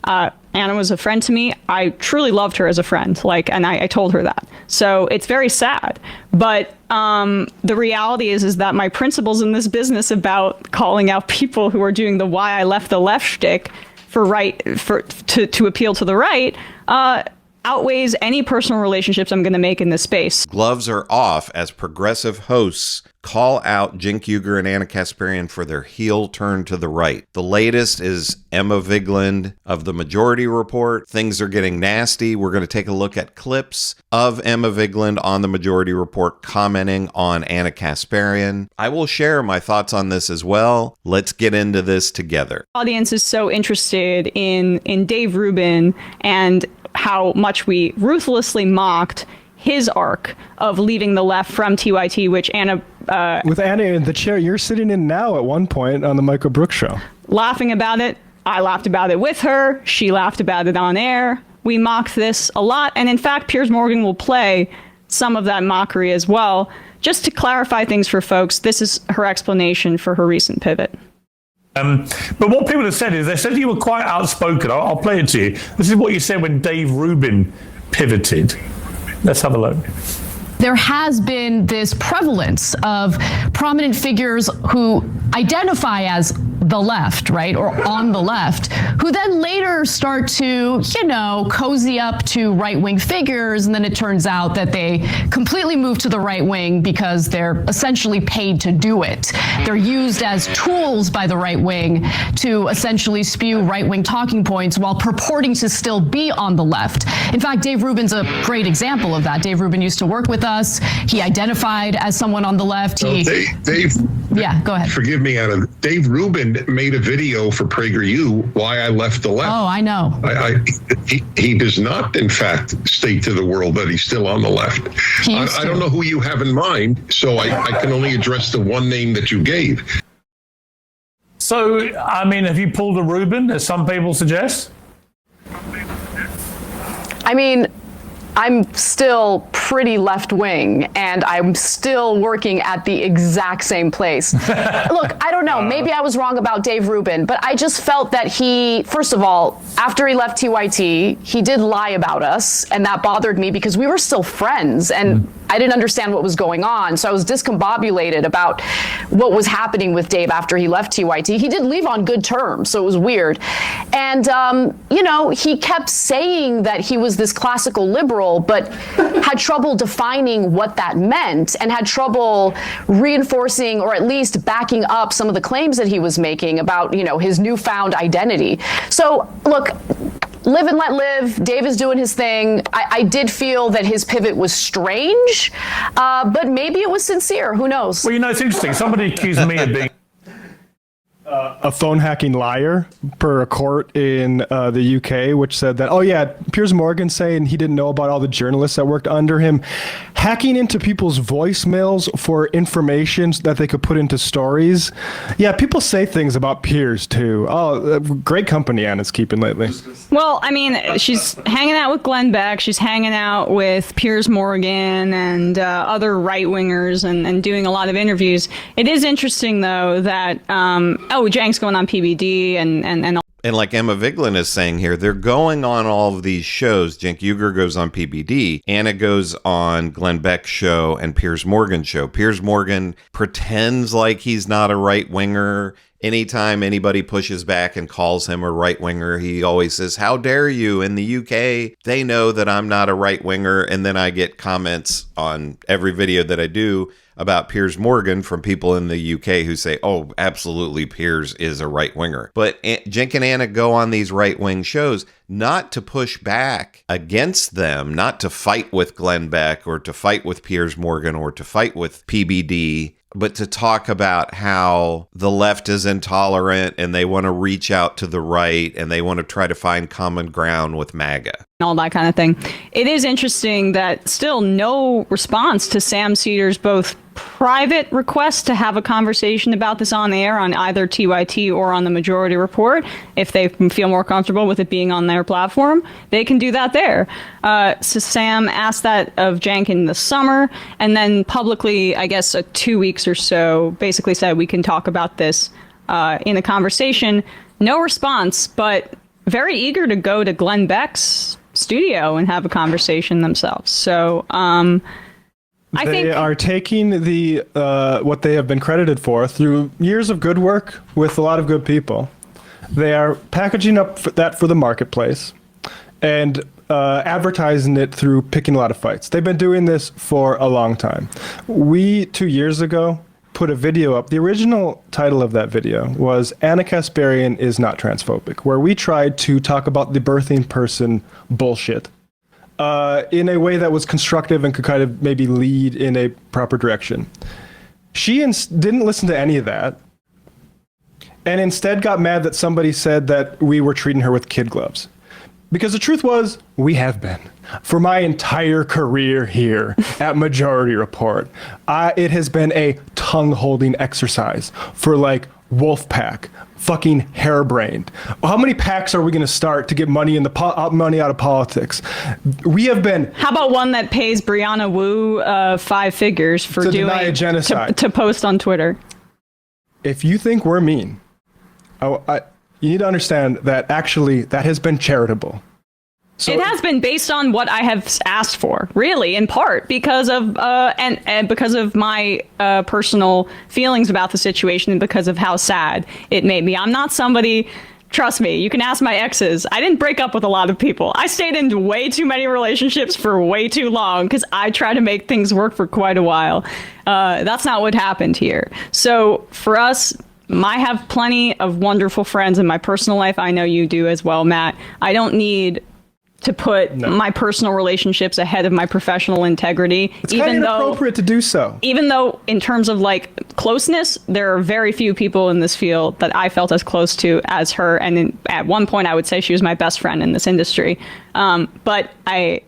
Anna was a friend to me. I truly loved her as a friend, and I told her that. So it's very sad. But the reality is that my principles in this business about calling out people who are doing the why I left the left shtick to appeal to the right outweighs any personal relationships I'm going to make in this space. Gloves are off as progressive hosts call out Cenk, Uygur, and Ana Kasparian for their heel turn to the right. The latest is Emma Vigeland of The Majority Report. Things are getting nasty. We're going to take a look at clips of Emma Vigeland on The Majority Report commenting on Ana Kasparian. I will share my thoughts on this as well. Let's get into this together. The audience is so interested in Dave Rubin and how much we ruthlessly mocked his arc of leaving the left from TYT, which Anna... with Anna in the chair you're sitting in now at one point on the Michael Brooks show. Laughing about it. I laughed about it with her. She laughed about it on air. We mocked this a lot. And in fact, Piers Morgan will play some of that mockery as well. Just to clarify things for folks, this is her explanation for her recent pivot. But what people have said is they said you were quite outspoken. I'll play it to you. This is what you said when Dave Rubin pivoted. Let's have a look. There has been this prevalence of prominent figures who identify as the left, right, or on the left, who then later start to, cozy up to right-wing figures, and then it turns out that they completely move to the right wing because they're essentially paid to do it. They're used as tools by the right wing to essentially spew right-wing talking points while purporting to still be on the left. In fact, Dave Rubin's a great example of that. Dave Rubin used to work with us. He identified as someone on the left. Dave, yeah, go ahead. Forgive me, Anna. Dave Rubin made a video for PragerU, Why I Left the Left. Oh, I know. He does not, in fact, state to the world that he's still on the left. I don't know who you have in mind, so I can only address the one name that you gave. So, I mean, have you pulled a Rubin, as some people suggest? I mean, I'm still pretty left-wing, and I'm still working at the exact same place. Look, I don't know. Maybe I was wrong about Dave Rubin, but I just felt that he, first of all, after he left TYT, he did lie about us, and that bothered me because we were still friends, and I didn't understand what was going on. So I was discombobulated about what was happening with Dave after he left TYT. He did leave on good terms, so it was weird. And, he kept saying that he was this classical liberal, but had trouble defining what that meant and had trouble reinforcing or at least backing up some of the claims that he was making about, his newfound identity. So, look, live and let live. Dave is doing his thing. I did feel that his pivot was strange, but maybe it was sincere. Who knows? Well, it's interesting. Somebody accused me of being a phone hacking liar per a court in the UK, which said that, Piers Morgan saying he didn't know about all the journalists that worked under him, hacking into people's voicemails for information that they could put into stories. Yeah, people say things about Piers too. Oh, great company Anna's keeping lately. Well, I mean, she's hanging out with Glenn Beck. She's hanging out with Piers Morgan and other right-wingers and doing a lot of interviews. It is interesting, though, that, Cenk's going on PBD and like Emma Vigeland is saying here, they're going on all of these shows. Cenk Uygur goes on PBD. Anna goes on Glenn Beck's show and Piers Morgan's show. Piers Morgan pretends like he's not a right-winger. Anytime anybody pushes back and calls him a right-winger, he always says, "How dare you?" In the UK, they know that I'm not a right-winger. And then I get comments on every video that I do about Piers Morgan from people in the UK who say, "Oh, absolutely, Piers is a right-winger." But Cenk and Anna go on these right-wing shows not to push back against them, not to fight with Glenn Beck or to fight with Piers Morgan or to fight with PBD, but to talk about how the left is intolerant and they want to reach out to the right and they want to try to find common ground with MAGA. All that kind of thing. It is interesting that still no response to Sam Seder's both private request to have a conversation about this on air on either TYT or on the Majority Report. If they feel more comfortable with it being on their platform, they can do that there. So Sam asked that of Cenk in the summer, and then publicly, I guess 2 weeks or so, basically said we can talk about this in a conversation. No response, but very eager to go to Glenn Beck's studio and have a conversation themselves. So I think they are taking the what they have been credited for through years of good work with a lot of good people. They are packaging up that for the marketplace and advertising it through picking a lot of fights. They've been doing this for a long time. We, 2 years ago, put a video up. The original title of that video was Ana Kasparian is not transphobic, where we tried to talk about the birthing person bullshit in a way that was constructive and could kind of maybe lead in a proper direction. She didn't listen to any of that, and instead got mad that somebody said that we were treating her with kid gloves. Because the truth was, we have been. For my entire career here at Majority Report, it has been a tongue-holding exercise for like Wolfpack, fucking harebrained. How many packs are we going to start to get money money out of politics? We have been. How about one that pays Brianna Wu 5 figures for To doing deny a genocide. to post on Twitter? If you think we're mean, you need to understand that actually that has been charitable. So, it has been based on what I have asked for, really, in part because of and because of my personal feelings about the situation and because of how sad it made me. I'm not somebody. Trust me, you can ask my exes. I didn't break up with a lot of people. I stayed in way too many relationships for way too long because I tried to make things work for quite a while. That's not what happened here. So for us, I have plenty of wonderful friends in my personal life. I know you do as well, Matt. I don't need to put my personal relationships ahead of my professional integrity. It's kind of inappropriate to do so. Even though in terms of like closeness, there are very few people in this field that I felt as close to as her. And at one point I would say she was my best friend in this industry. But I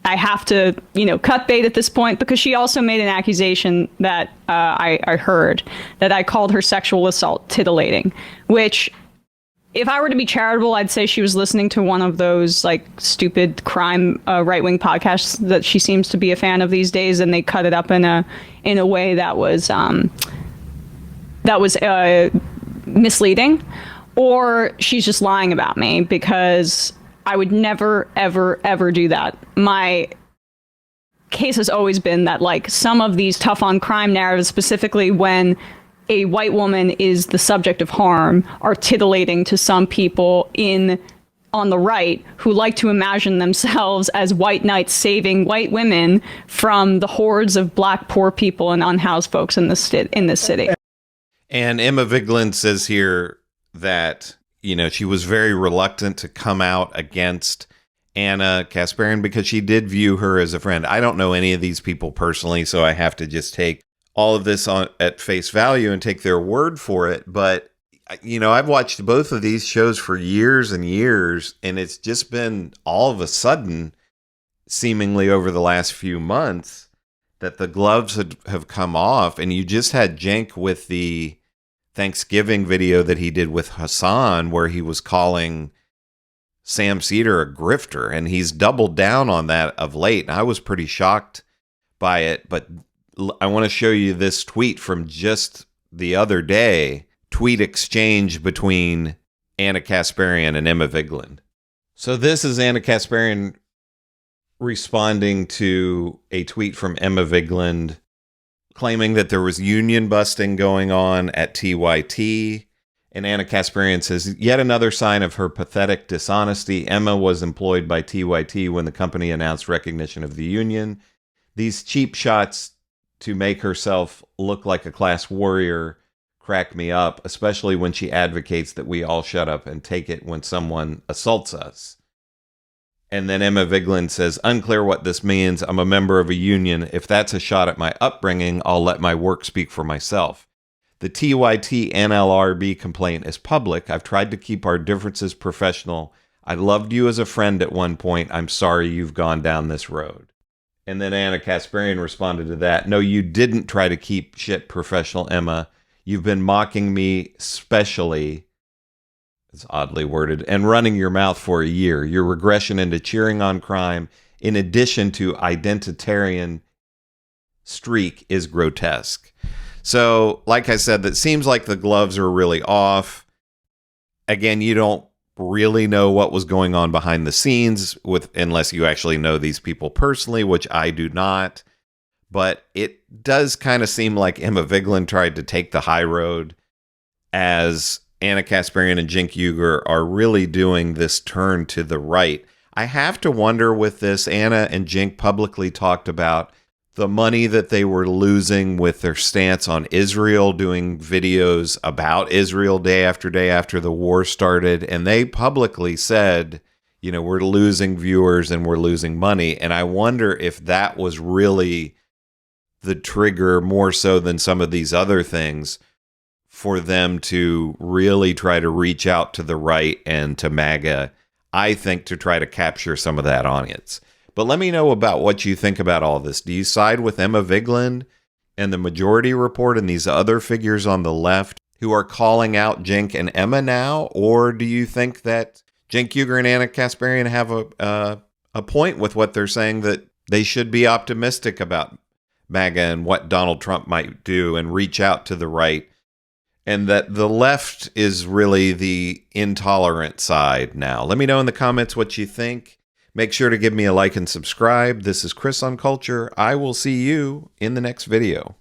have to, cut bait at this point because she also made an accusation that I heard that I called her sexual assault titillating, which if I were to be charitable, I'd say she was listening to one of those like stupid crime right-wing podcasts that she seems to be a fan of these days, and they cut it up in a way that was misleading, or she's just lying about me because I would never, ever, ever do that. My case has always been that like some of these tough on crime narratives, specifically when a white woman is the subject of harm, are titillating to some people on the right who like to imagine themselves as white knights saving white women from the hordes of black poor people and unhoused folks in this city. And Emma Vigeland says here that, she was very reluctant to come out against Ana Kasparian because she did view her as a friend. I don't know any of these people personally, so I have to just take all of this at face value and take their word for it. But, I've watched both of these shows for years and years, and it's just been all of a sudden, seemingly over the last few months, that the gloves have come off. And you just had Cenk with the Thanksgiving video that he did with Hassan, where he was calling Sam Seder a grifter, and he's doubled down on that of late. And I was pretty shocked by it, but I want to show you this tweet from just the other day, tweet exchange between Ana Kasparian and Emma Vigeland. So this is Ana Kasparian responding to a tweet from Emma Vigeland claiming that there was union busting going on at TYT. And Ana Kasparian says, yet another sign of her pathetic dishonesty. Emma was employed by TYT when the company announced recognition of the union. These cheap shots to make herself look like a class warrior crack me up, especially when she advocates that we all shut up and take it when someone assaults us. And then Emma Vigeland says, unclear what this means. I'm a member of a union. If that's a shot at my upbringing, I'll let my work speak for myself. The TYT NLRB complaint is public. I've tried to keep our differences professional. I loved you as a friend at one point. I'm sorry you've gone down this road. And then Ana Kasparian responded to that. No, you didn't try to keep shit professional, Emma. You've been mocking me specially, it's oddly worded, and running your mouth for a year. Your regression into cheering on crime, in addition to identitarian streak, is grotesque. So, like I said, that seems like the gloves are really off. Again, you don't really know what was going on behind the scenes unless you actually know these people personally, which I do not. But it does kind of seem like Emma Vigeland tried to take the high road, as Ana Kasparian and Cenk Uygur are really doing this turn to the right. I have to wonder with this, Ana and Cenk publicly talked about the money that they were losing with their stance on Israel, doing videos about Israel day after the war started. And they publicly said, you know, we're losing viewers and we're losing money. And I wonder if that was really the trigger, more so than some of these other things, for them to really try to reach out to the right and to MAGA, I think, to try to capture some of that audience. But let me know about what you think about all this. Do you side with Emma Vigeland and the Majority Report and these other figures on the left who are calling out Cenk and Emma now? Or do you think that Cenk Uygur and Ana Kasparian have a point with what they're saying, that they should be optimistic about MAGA and what Donald Trump might do and reach out to the right, and that the left is really the intolerant side now? Let me know in the comments what you think. Make sure to give me a like and subscribe. This is Chris on Culture. I will see you in the next video.